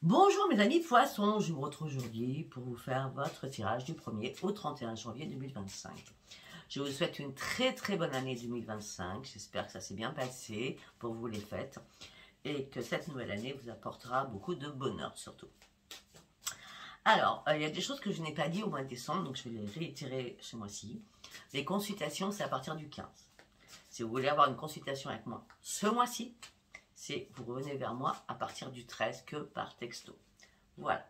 Bonjour mes amis poissons, je vous retrouve aujourd'hui pour vous faire votre tirage du 1er au 31 janvier 2025. Je vous souhaite une très bonne année 2025, j'espère que ça s'est bien passé pour vous les fêtes et que cette nouvelle année vous apportera beaucoup de bonheur surtout. Alors, il y a des choses que je n'ai pas dit au mois de décembre, donc je vais les réitérer ce mois-ci. Les consultations, c'est à partir du 15. Si vous voulez avoir une consultation avec moi ce mois-ci, vous revenez vers moi à partir du 13 que par texto. Voilà.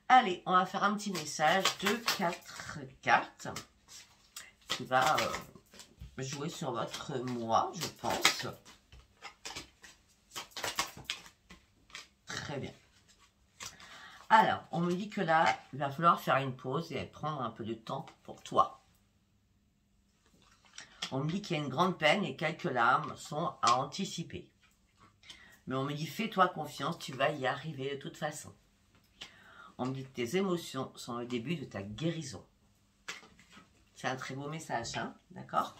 Allez, on va faire un petit message de 4 cartes qui va jouer sur votre mois, je pense. Très bien. Alors, on me dit que là, il va falloir faire une pause et prendre un peu de temps pour toi. On me dit qu'il y a une grande peine et quelques larmes sont à anticiper. Mais on me dit, fais-toi confiance, tu vas y arriver de toute façon. On me dit que tes émotions sont le début de ta guérison. C'est un très beau message, hein, d'accord?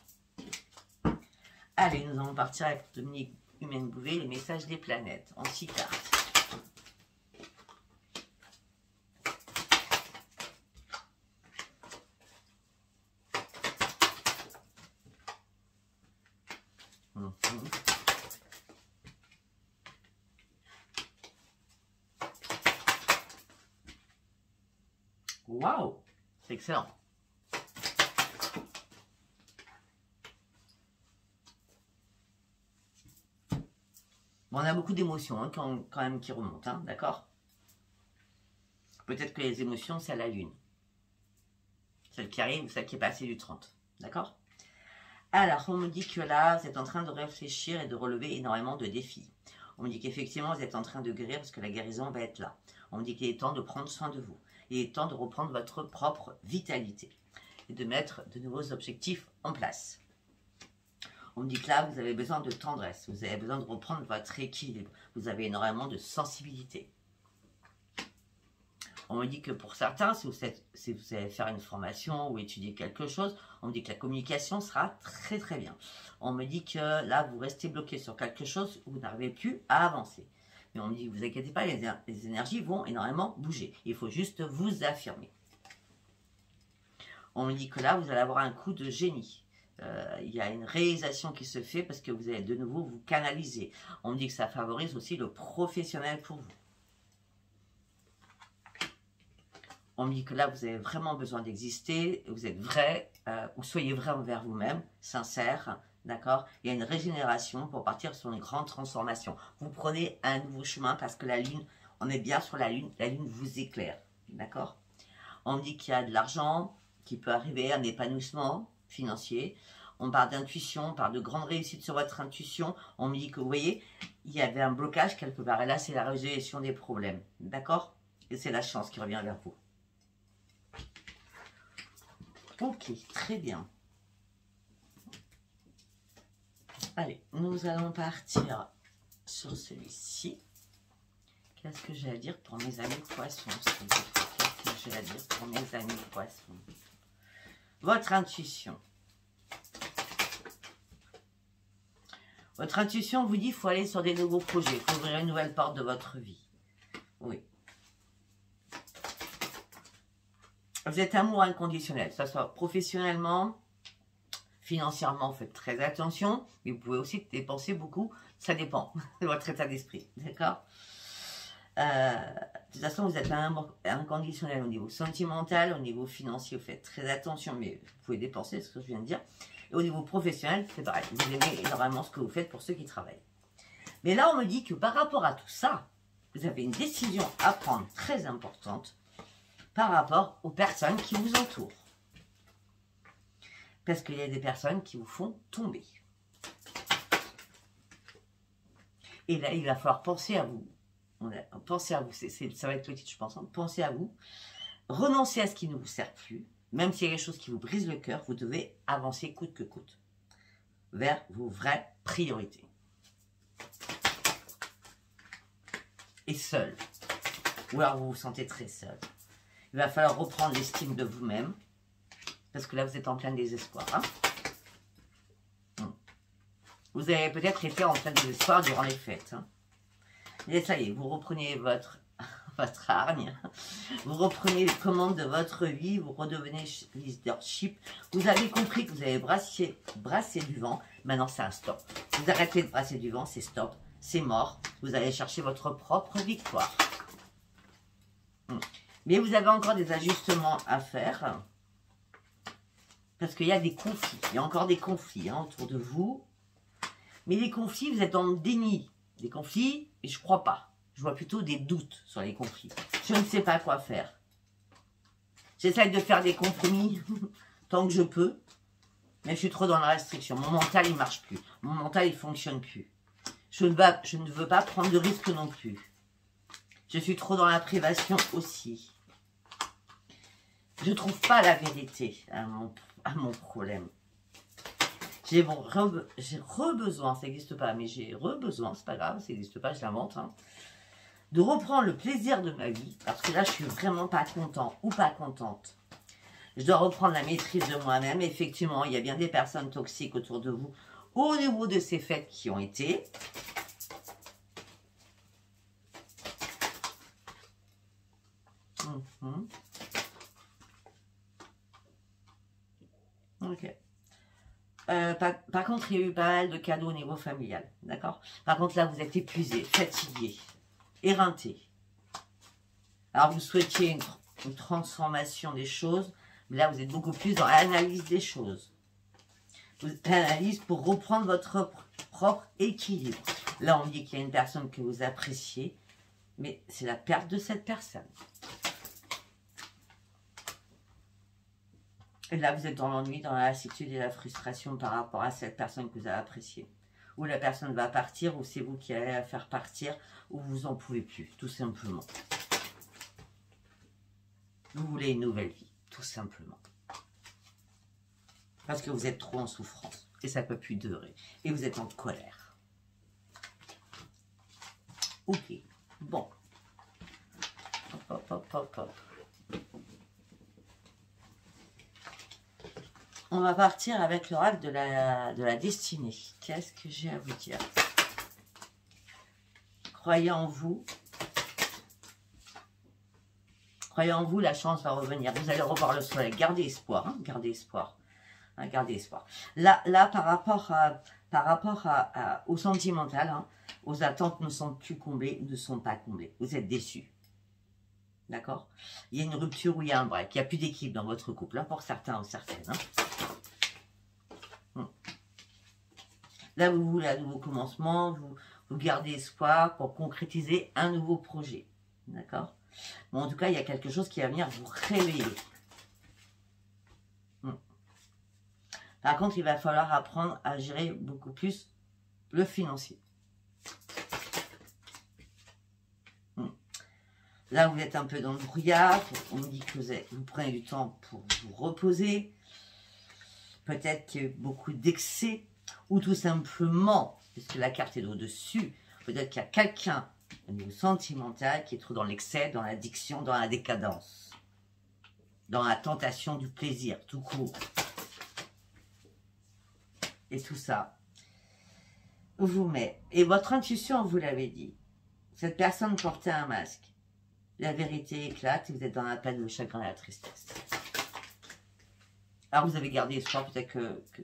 Allez, nous allons partir avec Dominique Humaine-Bouvet, les messages des planètes, en 6 cartes. Waouh, c'est excellent. Bon, on a beaucoup d'émotions hein, quand même qui remontent, hein, d'accord? Peut-être que les émotions, c'est à la lune. Celle qui arrive ou celle qui est passée du 30, d'accord? Alors, on me dit que là, vous êtes en train de réfléchir et de relever énormément de défis. On me dit qu'effectivement, vous êtes en train de guérir parce que la guérison va être là. On me dit qu'il est temps de prendre soin de vous. Il est temps de reprendre votre propre vitalité et de mettre de nouveaux objectifs en place. On me dit que là, vous avez besoin de tendresse, vous avez besoin de reprendre votre équilibre, vous avez énormément de sensibilité. On me dit que pour certains, si vous allez faire une formation ou étudier quelque chose, on me dit que la communication sera très bien. On me dit que là, vous restez bloqué sur quelque chose où vous n'arrivez plus à avancer. Mais on me dit, vous inquiétez pas, les énergies vont énormément bouger. Il faut juste vous affirmer. On me dit que là, vous allez avoir un coup de génie. Il y a une réalisation qui se fait parce que vous allez de nouveau vous canaliser. On me dit que ça favorise aussi le professionnel pour vous. On me dit que là, vous avez vraiment besoin d'exister, vous êtes vrai, ou soyez vrai envers vous-même, sincère, d'accord? Il y a une régénération pour partir sur une grande transformation. Vous prenez un nouveau chemin parce que la lune, on est bien sur la lune vous éclaire, d'accord? On me dit qu'il y a de l'argent qui peut arriver, un épanouissement financier. On parle d'intuition, on parle de grande réussite sur votre intuition. On me dit que, vous voyez, il y avait un blocage quelque part. Et là, c'est la résolution des problèmes, d'accord? Et c'est la chance qui revient vers vous. Ok, très bien. Allez, nous allons partir sur celui-ci. Qu'est-ce que j'ai à dire pour mes amis poissons? Qu'est-ce que j'ai à dire pour mes amis poissons? Votre intuition. Votre intuition vous dit qu'il faut aller sur des nouveaux projets, il faut ouvrir une nouvelle porte de votre vie. Oui. Vous êtes amour inconditionnel, que ce soit professionnellement, financièrement, faites très attention, mais vous pouvez aussi dépenser beaucoup, ça dépend de votre état d'esprit, d'accord? De toute façon, vous êtes un amour inconditionnel au niveau sentimental, au niveau financier, vous faites très attention, mais vous pouvez dépenser, c'est ce que je viens de dire. Et au niveau professionnel, c'est pareil, vous aimez énormément ce que vous faites pour ceux qui travaillent. Mais là, on me dit que par rapport à tout ça, vous avez une décision à prendre très importante, par rapport aux personnes qui vous entourent. Parce qu'il y a des personnes qui vous font tomber. Et là, il va falloir penser à vous. Pensez à vous, ça va être le titre, je pense. Hein. Pensez à vous. Renoncez à ce qui ne vous sert plus. Même s'il y a quelque chose qui vous brise le cœur, vous devez avancer coûte que coûte. Vers vos vraies priorités. Et seul. Ou alors vous vous sentez très seul. Il va falloir reprendre l'estime de vous-même. Parce que là, vous êtes en plein désespoir. Hein. Vous avez peut-être été en plein désespoir durant les fêtes. Hein. Et ça y est, vous reprenez votre hargne, vous reprenez les commandes de votre vie, vous redevenez leadership. Vous avez compris que vous avez brassé du vent, maintenant c'est un stop. Vous arrêtez de brasser du vent, c'est stop, c'est mort. Vous allez chercher votre propre victoire. Mais vous avez encore des ajustements à faire. Parce qu'il y a des conflits, il y a encore des conflits autour de vous. Mais les conflits, vous êtes dans le déni. Des conflits, et je ne crois pas. Je vois plutôt des doutes sur les conflits. Je ne sais pas quoi faire. J'essaie de faire des compromis tant que je peux. Mais je suis trop dans la restriction. Mon mental, il ne marche plus. Mon mental, il ne fonctionne plus. Je ne veux pas prendre de risques non plus. Je suis trop dans la privation aussi. Je ne trouve pas la vérité à mon problème. J'ai besoin, ça n'existe pas, mais j'ai besoin, c'est pas grave, ça n'existe pas, je l'invente, de reprendre le plaisir de ma vie, parce que là, je suis vraiment pas content ou pas contente. Je dois reprendre la maîtrise de moi-même. Effectivement, il y a bien des personnes toxiques autour de vous, au niveau de ces fêtes qui ont été. Ok. Par contre, il y a eu pas mal de cadeaux au niveau familial, d'accord? Par contre, là, vous êtes épuisé, fatigué, éreinté. Alors, vous souhaitiez une transformation des choses, mais là, vous êtes beaucoup plus dans l'analyse des choses. Vous analysez pour reprendre votre propre équilibre. Là, on dit qu'il y a une personne que vous appréciez, mais c'est la perte de cette personne. Et là, vous êtes dans l'ennui, dans la lassitude et la frustration par rapport à cette personne que vous avez appréciée. Ou la personne va partir, ou c'est vous qui allez la faire partir, ou vous en pouvez plus, tout simplement. Vous voulez une nouvelle vie, tout simplement. Parce que vous êtes trop en souffrance, et ça ne peut plus durer. Et vous êtes en colère. Ok, bon. Hop, hop, hop, hop, hop. On va partir avec l'oracle de la destinée. Qu'est-ce que j'ai à vous dire? Croyez en vous. Croyez en vous, la chance va revenir. Vous allez revoir le soleil. Gardez espoir. Gardez espoir. Gardez espoir. Là, par rapport au sentimental, aux attentes ne sont plus comblées, ne sont pas comblées. Vous êtes déçus. D'accord? Il y a une rupture ou il y a un break. Il n'y a plus d'équipe dans votre couple. Pour certains ou certaines. Là, vous voulez un nouveau commencement, vous gardez espoir pour concrétiser un nouveau projet. D'accord? Bon, en tout cas, il y a quelque chose qui va venir vous réveiller. Par contre, il va falloir apprendre à gérer beaucoup plus le financier. Là, vous êtes un peu dans le brouillard. On me dit que vous prenez du temps pour vous reposer. Peut-être qu'il y a eu beaucoup d'excès. Ou tout simplement, puisque la carte est au-dessus, peut-être qu'il y a quelqu'un au niveau sentimental qui est trop dans l'excès, dans l'addiction, dans la décadence. Dans la tentation du plaisir, tout court. Et tout ça vous met. Et votre intuition, vous l'avez dit. Cette personne portait un masque. La vérité éclate et vous êtes dans la peine, le chagrin et la tristesse. Alors vous avez gardé espoir, peut-être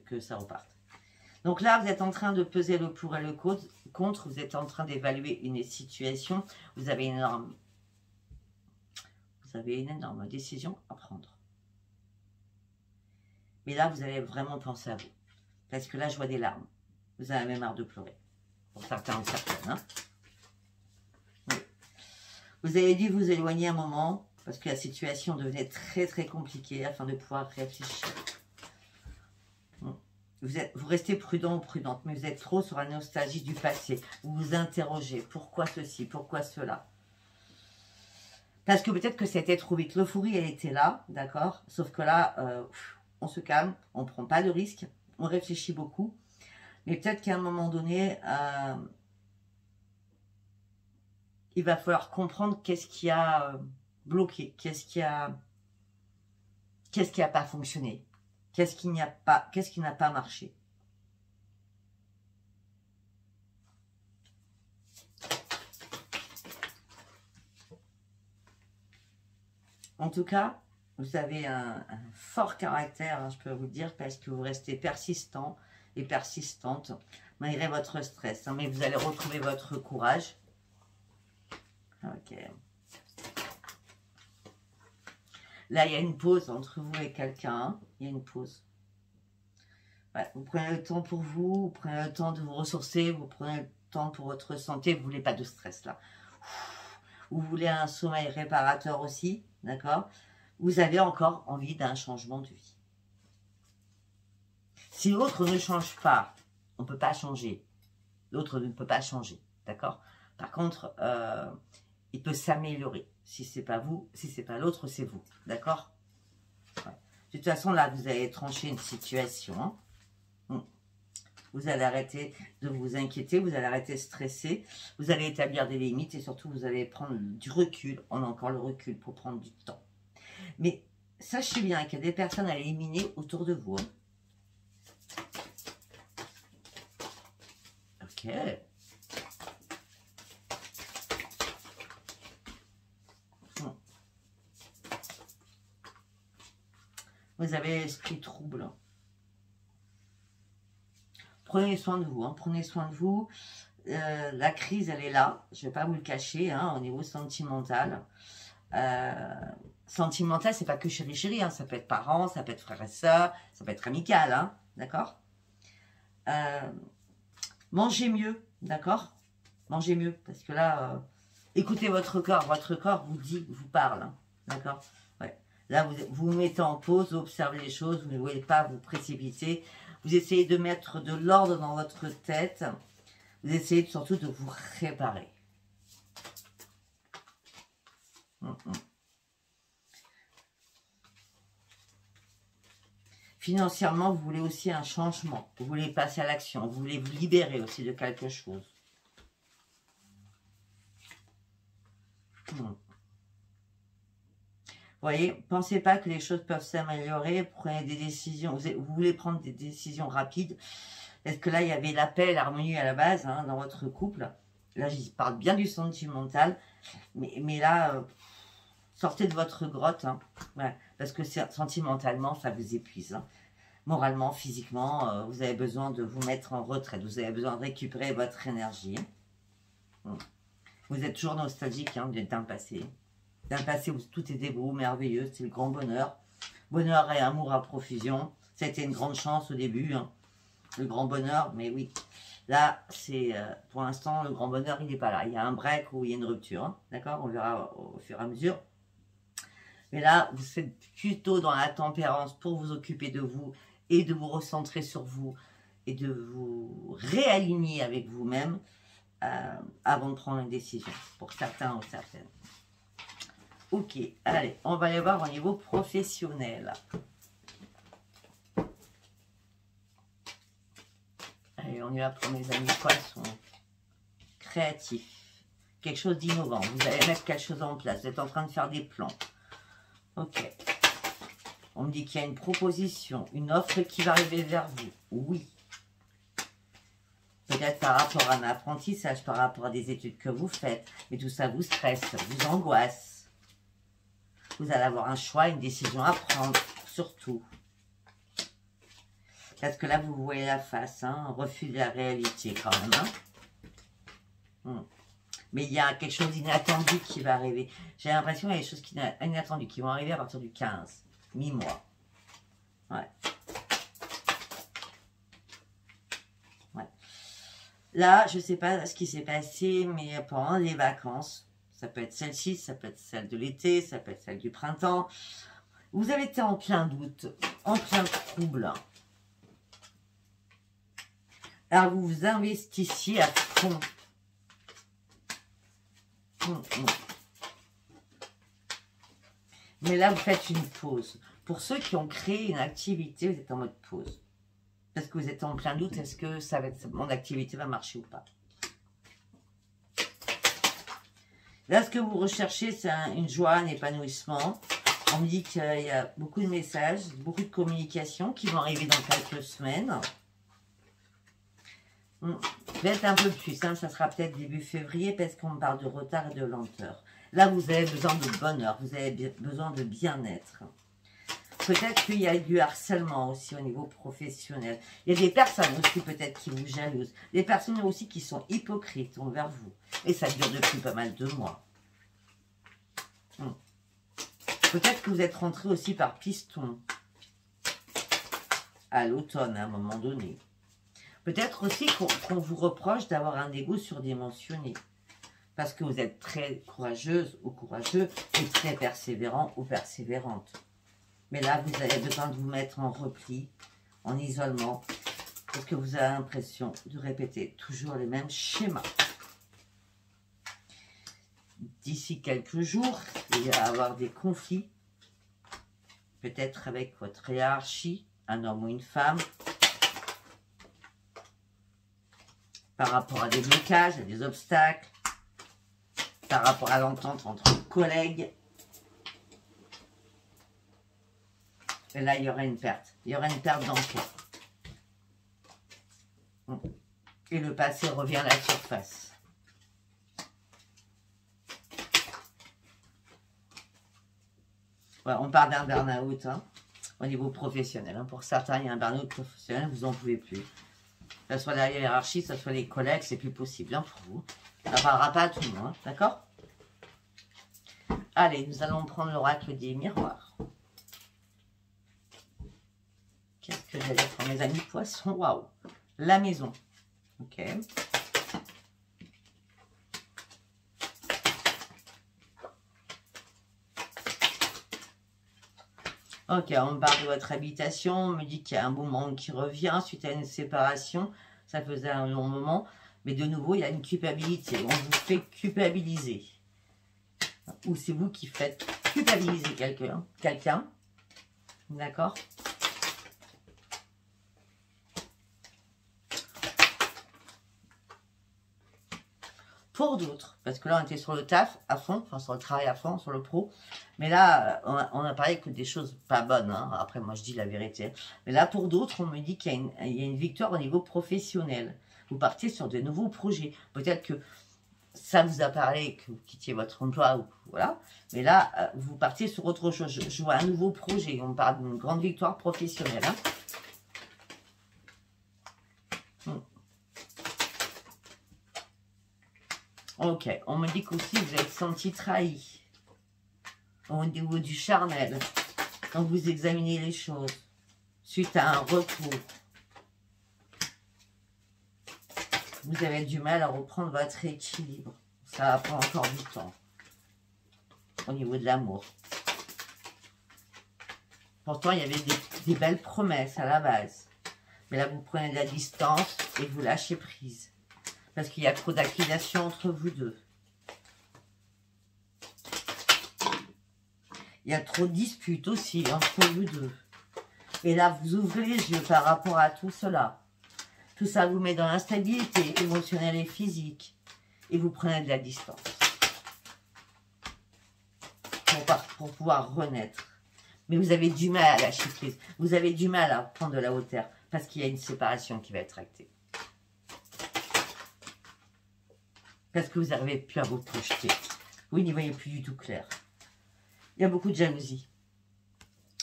que ça reparte. Donc là, vous êtes en train de peser le pour et le contre. Vous êtes en train d'évaluer une situation. Vous avez une énorme décision à prendre. Mais là, vous allez vraiment penser à vous. Parce que là, je vois des larmes. Vous avez même marre de pleurer. Pour certains ou certaines. Oui. Vous avez dû vous éloigner un moment. Parce que la situation devenait très très compliquée afin de pouvoir réfléchir. Vous restez prudent ou prudente, mais vous êtes trop sur la nostalgie du passé. Vous vous interrogez, pourquoi ceci, pourquoi cela? Parce que peut-être que c'était trop vite. L'euphorie, elle était là, d'accord? Sauf que là, on se calme, on ne prend pas de risques, on réfléchit beaucoup. Mais peut-être qu'à un moment donné, il va falloir comprendre qu'est-ce qui a bloqué, qu'est-ce qui n'a pas fonctionné. Qu'est-ce qui n'a pas marché? En tout cas, vous avez un fort caractère, hein, je peux vous le dire, parce que vous restez persistant et persistante malgré votre stress. Hein, mais vous allez retrouver votre courage. Ok. Là, il y a une pause entre vous et quelqu'un. Il y a une pause. Ouais, vous prenez le temps pour vous, vous prenez le temps de vous ressourcer, vous prenez le temps pour votre santé. Vous ne voulez pas de stress là. Vous voulez un sommeil réparateur aussi, d'accord? Vous avez encore envie d'un changement de vie. Si l'autre ne change pas, on ne peut pas changer. L'autre ne peut pas changer, d'accord? Par contre, il peut s'améliorer. Si ce n'est pas vous, si ce n'est pas l'autre, c'est vous, d'accord? Ouais. De toute façon, là, vous allez trancher une situation. Vous allez arrêter de vous inquiéter, vous allez arrêter de stresser, vous allez établir des limites et surtout, vous allez prendre du recul. On a encore le recul pour prendre du temps. Mais sachez bien qu'il y a des personnes à éliminer autour de vous. Ok. Vous avez l'esprit trouble. Prenez soin de vous, hein, prenez soin de vous. La crise, elle est là. Je ne vais pas vous le cacher, hein, au niveau sentimental. Sentimental, c'est pas que chéri, hein, ça peut être parents, ça peut être frères et sœurs, ça peut être amical, hein, d'accord? Mangez mieux, d'accord? Mangez mieux, parce que là, écoutez votre corps vous dit, vous parle, hein, d'accord? Ouais. Là, vous vous mettez en pause, vous observez les choses, vous ne voulez pas vous précipiter, vous essayez de mettre de l'ordre dans votre tête, vous essayez surtout de vous réparer. Financièrement, vous voulez aussi un changement. Vous voulez passer à l'action. Vous voulez vous libérer aussi de quelque chose. Vous voyez, pensez pas que les choses peuvent s'améliorer. Prenez des décisions. Vous voulez prendre des décisions rapides. Est-ce que là, il y avait la paix, l'harmonie à la base, hein, dans votre couple? Là, je parle bien du sentimental. Mais là, sortez de votre grotte. Hein, ouais, parce que sentimentalement, ça vous épuise. Hein. Moralement, physiquement, vous avez besoin de vous mettre en retraite. Vous avez besoin de récupérer votre énergie. Vous êtes toujours nostalgique hein, d'un passé. D'un passé où tout était beau, merveilleux. C'est le grand bonheur. Bonheur et amour à profusion. Ça a été une grande chance au début. Hein, le grand bonheur, mais oui. Là, c'est pour l'instant, le grand bonheur, il n'est pas là. Il y a un break ou il y a une rupture. Hein, d'accord? On verra au fur et à mesure. Mais là, vous êtes plutôt dans la tempérance pour vous occuper de vous et de vous recentrer sur vous et de vous réaligner avec vous-même avant de prendre une décision, pour certains ou certaines. Ok, allez, on va aller voir au niveau professionnel. Allez, on y va pour mes amis poissons. Créatifs. Quelque chose d'innovant. Vous allez mettre quelque chose en place. Vous êtes en train de faire des plans. Ok. On me dit qu'il y a une proposition, une offre qui va arriver vers vous. Oui. Peut-être par rapport à un apprentissage, par rapport à des études que vous faites. Mais tout ça vous stresse, vous angoisse. Vous allez avoir un choix, une décision à prendre, surtout. Parce que là, vous voyez la face, hein, un refus de la réalité quand même. Hein. Mais il y a quelque chose d'inattendu qui va arriver. J'ai l'impression qu'il y a des choses inattendues qui vont arriver à partir du 15, mi-mois. Ouais. Ouais. Là, je ne sais pas ce qui s'est passé, mais pendant les vacances, ça peut être celle-ci, ça peut être celle de l'été, ça peut être celle du printemps. Vous avez été en plein doute, en plein trouble. Alors, vous vous investissiez à fond. Mais là, vous faites une pause. Pour ceux qui ont créé une activité, vous êtes en mode pause. Parce que vous êtes en plein doute, est-ce que mon activité va marcher ou pas? Là, ce que vous recherchez, c'est une joie, un épanouissement. On me dit qu'il y a beaucoup de messages, beaucoup de communications qui vont arriver dans quelques semaines. Peut-être un peu plus, hein, ça sera peut-être début février parce qu'on me parle de retard et de lenteur. Là, vous avez besoin de bonheur, vous avez besoin de bien-être. Peut-être qu'il y a du harcèlement aussi au niveau professionnel. Il y a des personnes aussi peut-être qui vous jalousent. Des personnes aussi qui sont hypocrites envers vous. Et ça dure depuis pas mal de mois. Peut-être que vous êtes rentré aussi par piston. À l'automne, à un moment donné. Peut-être aussi qu'on vous reproche d'avoir un ego surdimensionné. Parce que vous êtes très courageuse ou courageux et très persévérant ou persévérante. Mais là, vous avez besoin de vous mettre en repli, en isolement, parce que vous avez l'impression de répéter toujours les mêmes schémas. D'ici quelques jours, il va y avoir des conflits, peut-être avec votre hiérarchie, un homme ou une femme, par rapport à des blocages, à des obstacles, par rapport à l'entente entre collègues. Et là, il y aura une perte. Il y aura une perte d'emploi. Et le passé revient à la surface. Voilà, on parle d'un burn-out au niveau professionnel. Pour certains, il y a un burn-out professionnel, vous n'en pouvez plus. Que ce soit la hiérarchie, que ce soit les collègues, c'est plus possible pour vous. Ça ne parlera pas à tout le monde, d'accord? Allez, nous allons prendre l'oracle des miroirs. Qu'est-ce que j'allais pour mes amis poissons? Waouh! La maison. Ok. Ok, on me parle de votre habitation. On me dit qu'il y a un beau moment qui revient suite à une séparation. Ça faisait un long moment. Mais de nouveau, il y a une culpabilité. On vous fait culpabiliser. Ou c'est vous qui faites culpabiliser quelqu'un. D'accord? Pour d'autres, parce que là on était sur le taf à fond, enfin sur le travail à fond, sur le pro, mais là on a parlé que des choses pas bonnes, après moi je dis la vérité, mais là pour d'autres on me dit qu'il y a une victoire au niveau professionnel, vous partez sur de nouveaux projets, peut-être que ça vous a parlé que vous quittiez votre emploi, ou voilà, mais là vous partez sur autre chose, je vois un nouveau projet, on parle d'une grande victoire professionnelle. Ok, on me dit qu'aussi vous êtes senti trahi au niveau du charnel quand vous examinez les choses suite à un retour. Vous avez du mal à reprendre votre équilibre. Ça va prendre encore du temps au niveau de l'amour. Pourtant, il y avait des belles promesses à la base. Mais là, vous prenez de la distance et vous lâchez prise. Parce qu'il y a trop d'accusations entre vous deux. Il y a trop de disputes aussi entre vous deux. Et là, vous ouvrez les yeux par rapport à tout cela. Tout ça vous met dans l'instabilité émotionnelle et physique. Et vous prenez de la distance. Pour pouvoir renaître. Mais vous avez du mal à lâcher prise. Vous avez du mal à prendre de la hauteur. Parce qu'il y a une séparation qui va être actée. Parce que vous n'arrivez plus à vous projeter. Vous n'y voyez plus du tout clair. Il y a beaucoup de jalousie.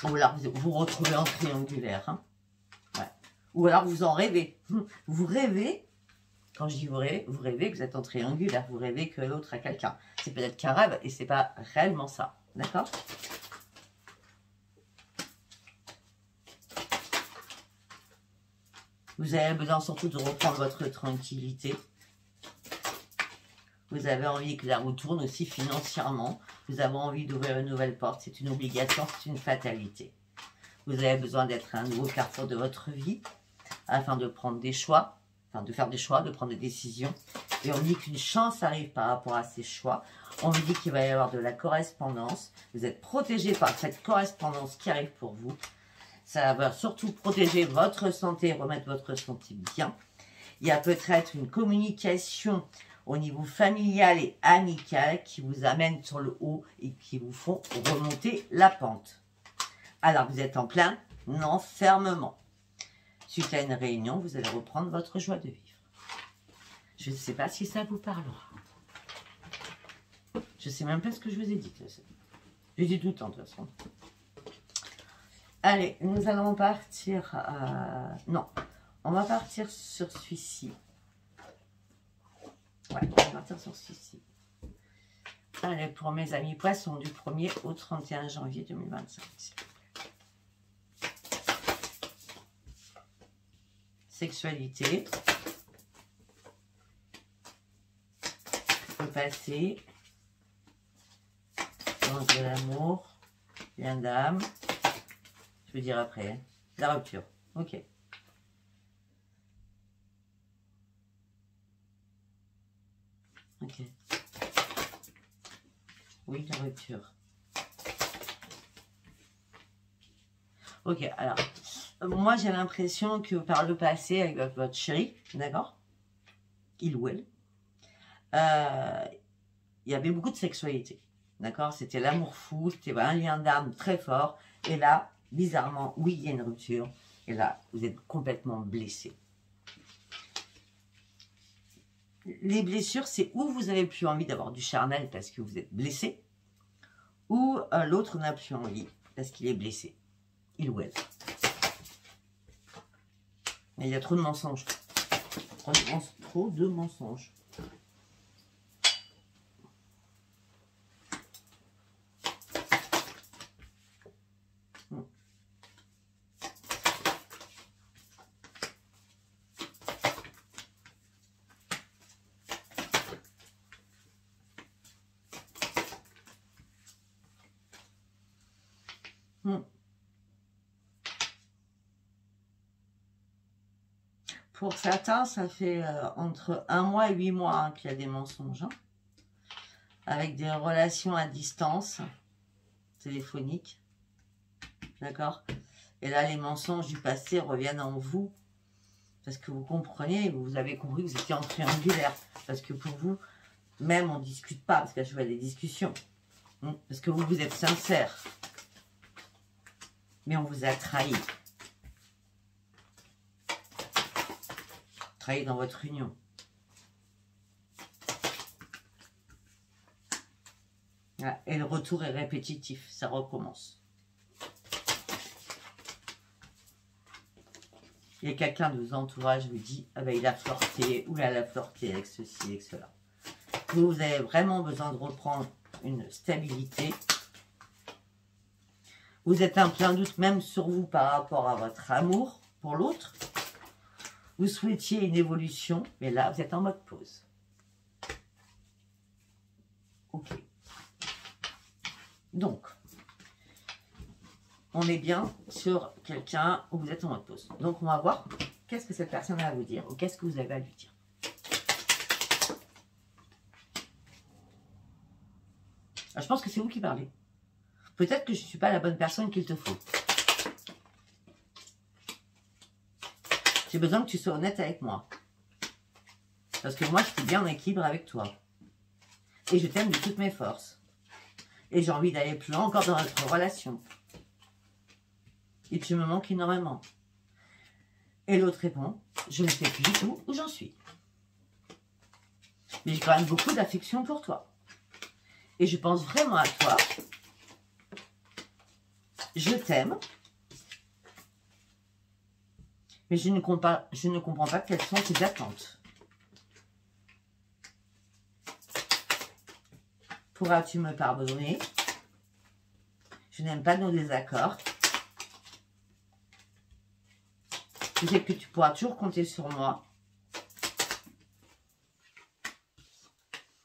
Ou alors vous vous retrouvez en triangulaire. Ouais. Ou alors vous en rêvez. Vous rêvez, quand je dis vous rêvez que vous êtes en triangulaire. Vous rêvez que l'autre a quelqu'un. C'est peut-être qu'un rêve et c'est pas réellement ça. D'accord? Vous avez besoin surtout de reprendre votre tranquillité. Vous avez envie que la roue tourne aussi financièrement. Vous avez envie d'ouvrir une nouvelle porte. C'est une obligation, c'est une fatalité. Vous avez besoin d'être à un nouveau carrefour de votre vie afin de prendre des choix, enfin de faire des choix, de prendre des décisions. Et on me dit qu'une chance arrive par rapport à ces choix. On me dit qu'il va y avoir de la correspondance. Vous êtes protégé par cette correspondance qui arrive pour vous. Ça va surtout protéger votre santé, remettre votre santé bien. Il y a peut-être une communication au niveau familial et amical qui vous amène sur le haut et qui vous font remonter la pente. Alors, vous êtes en plein enfermement. Suite à une réunion, vous allez reprendre votre joie de vivre. Je ne sais pas si ça vous parlera. Je sais même pas ce que je vous ai dit. Je dis tout le temps, de toute façon. Allez, nous allons partir... Non, on va partir sur celui-ci. Ouais, on va partir sur celui-ci. Allez, pour mes amis poissons, du 1er au 31 janvier 2025. Sexualité. Le passé. De l'amour. Bien d'âme. Je veux dire après. Hein. La rupture. Ok. Ok. Oui, la rupture. Ok, alors, moi j'ai l'impression que par le passé, avec votre chéri, d'accord, il ou elle, il y avait beaucoup de sexualité, d'accord, c'était l'amour fou, c'était un lien d'âme très fort, et là, bizarrement, oui, il y a une rupture, et là, vous êtes complètement blessé. Les blessures, c'est où vous avez plus envie d'avoir du charnel parce que vous êtes blessé, ou l'autre n'a plus envie parce qu'il est blessé, il ou elle. Mais il y a trop de mensonges. Trop de mensonges. Pour certains, ça fait entre 1 mois et 8 mois hein, qu'il y a des mensonges. Hein, avec des relations à distance, téléphoniques. D'accord? Et là, les mensonges du passé reviennent en vous. Parce que vous comprenez, vous avez compris que vous étiez en triangulaire. Parce que pour vous, même on ne discute pas. Parce que je vois des discussions. Parce que vous êtes sincère. Mais on vous a trahi. Trahi dans votre union. Et le retour est répétitif, ça recommence. Et quelqu'un de vos entourages vous dit, ah ben, il a flirté, ou elle a flirté avec ceci, avec cela. Vous avez vraiment besoin de reprendre une stabilité. Vous êtes en plein doute même sur vous par rapport à votre amour pour l'autre. Vous souhaitiez une évolution, mais là, vous êtes en mode pause. Ok. Donc, on est bien sur quelqu'un où vous êtes en mode pause. Donc, on va voir qu'est-ce que cette personne a à vous dire, ou qu'est-ce que vous avez à lui dire. Alors, je pense que c'est vous qui parlez. Peut-être que je ne suis pas la bonne personne qu'il te faut. J'ai besoin que tu sois honnête avec moi. Parce que moi, je suis bien en équilibre avec toi. Et je t'aime de toutes mes forces. Et j'ai envie d'aller plus loin encore dans notre relation. Et tu me manques énormément. Et l'autre répond, je ne sais plus du tout où j'en suis. Mais j'ai quand même beaucoup d'affection pour toi. Et je pense vraiment à toi. Je t'aime. Mais je ne comprends pas quelles sont tes attentes. Pourras-tu me pardonner? Je n'aime pas nos désaccords. Je sais que tu pourras toujours compter sur moi.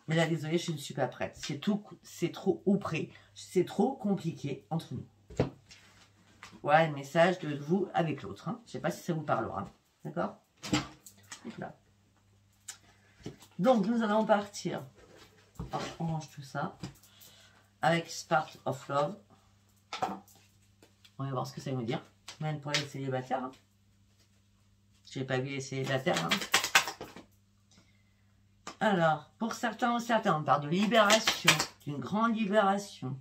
Mais là, désolé, je ne suis pas prête. C'est trop ou près. C'est trop compliqué entre nous. Voilà le message de vous avec l'autre. Hein. Je ne sais pas si ça vous parlera. D'accord? Voilà. Donc, nous allons partir. Alors, on range tout ça. Avec Spark of Love. On va voir ce que ça veut me dire. Même pour les célibataires. Hein. Je n'ai pas vu les célibataires. Hein. Alors, pour certains ou certains, on parle de libération. D'une grande libération.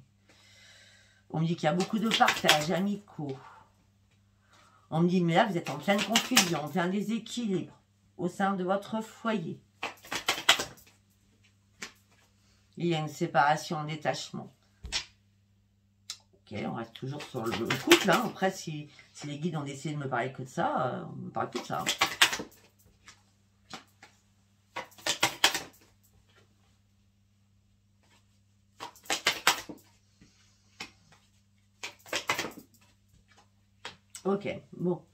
On me dit qu'il y a beaucoup de partages amicaux. On me dit, mais là, vous êtes en pleine confusion, en plein déséquilibre au sein de votre foyer. Il y a une séparation, un détachement. Ok, on reste toujours sur le couple. Hein. Après, si les guides ont décidé de me parler que de ça, on me parle que de ça. Ok, bon.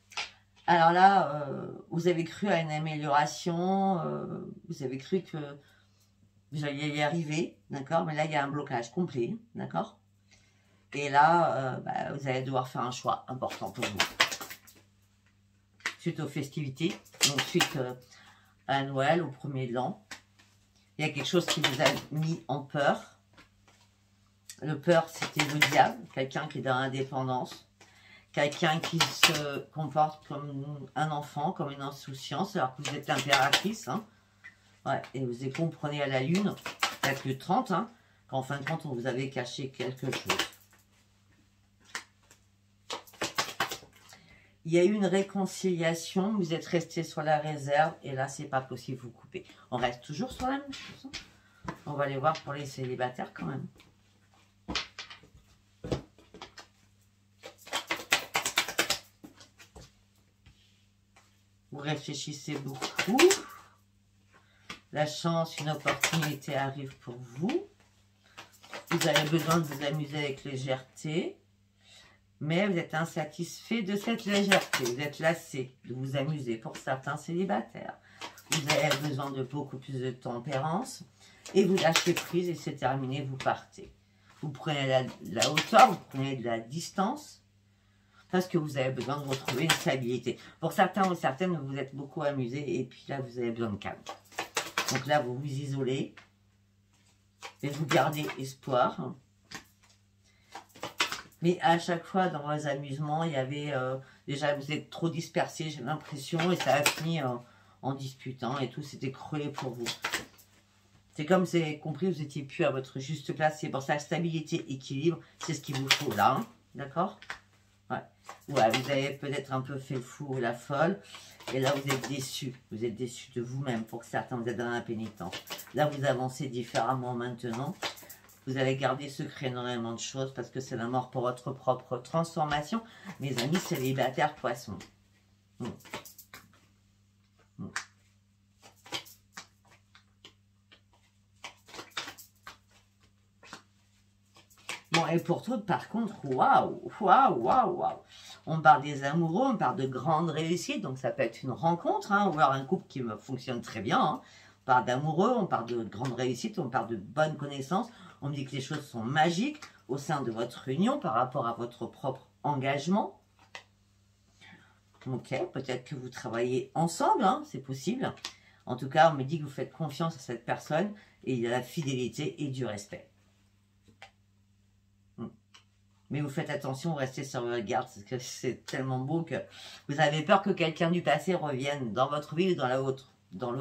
Alors là, vous avez cru à une amélioration, vous avez cru que vous alliez y arriver, d'accord? Mais là, il y a un blocage complet, d'accord? Et là, vous allez devoir faire un choix important pour vous. Suite aux festivités, donc suite à Noël, au 1er de l'an, il y a quelque chose qui vous a mis en peur. Le peur, c'était le diable, quelqu'un qui est dans l'indépendance. Quelqu'un qui se comporte comme un enfant, comme une insouciance, alors que vous êtes l'impératrice. Hein. Ouais, et vous comprenez à la lune, peut-être le 30, hein, qu'en fin de compte, on vous avait caché quelque chose. Il y a eu une réconciliation, vous êtes resté sur la réserve, et là, c'est pas possible, vous coupez. On reste toujours sur la même chose. On va aller voir pour les célibataires quand même. Vous réfléchissez beaucoup. La chance, une opportunité arrive pour vous. Vous avez besoin de vous amuser avec légèreté. Mais vous êtes insatisfait de cette légèreté. Vous êtes lassé de vous amuser pour certains célibataires. Vous avez besoin de beaucoup plus de tempérance. Et vous lâchez prise et c'est terminé, vous partez. Vous prenez la hauteur, vous prenez de la distance. Parce que vous avez besoin de retrouver une stabilité. Pour certains ou certaines, vous vous êtes beaucoup amusé et puis là, vous avez besoin de calme. Donc là, vous vous isolez et vous gardez espoir. Mais à chaque fois, dans vos amusements, il y avait... déjà, vous êtes trop dispersés, j'ai l'impression, et ça a fini en disputant et tout. C'était crevé pour vous. C'est comme vous avez compris, vous n'étiez plus à votre juste place. C'est pour ça, stabilité, équilibre, c'est ce qu'il vous faut là. Hein, d'accord ? Ouais. Ouais, vous avez peut-être un peu fait le fou ou la folle. Et là, vous êtes déçu. Vous êtes déçu de vous-même. Pour certains, vous êtes dans la pénitence. Là, vous avancez différemment maintenant. Vous allez garder secret énormément de choses parce que c'est la mort pour votre propre transformation. Mes amis célibataires poissons. Bon, et pour toi, par contre, waouh, waouh, waouh, waouh. On parle des amoureux, on parle de grandes réussites, donc ça peut être une rencontre, hein, ou alors un couple qui fonctionne très bien. Hein. On parle d'amoureux, on parle de grandes réussites, on parle de bonnes connaissances. On me dit que les choses sont magiques au sein de votre union par rapport à votre propre engagement. Ok, peut-être que vous travaillez ensemble, hein, c'est possible. En tout cas, on me dit que vous faites confiance à cette personne et il y a la fidélité et du respect. Mais vous faites attention, vous restez sur votre garde, parce que c'est tellement beau que vous avez peur que quelqu'un du passé revienne dans votre vie ou dans la vôtre, dans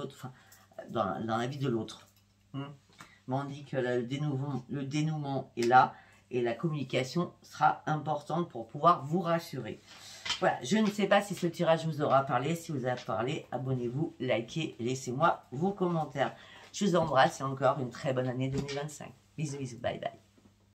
la vie de l'autre. Mais on dit que le dénouement est là et la communication sera importante pour pouvoir vous rassurer. Voilà, je ne sais pas si ce tirage vous aura parlé. Si vous a parlé, abonnez-vous, likez, laissez-moi vos commentaires. Je vous embrasse et encore une très bonne année 2025. Bisous, bisous, bye bye.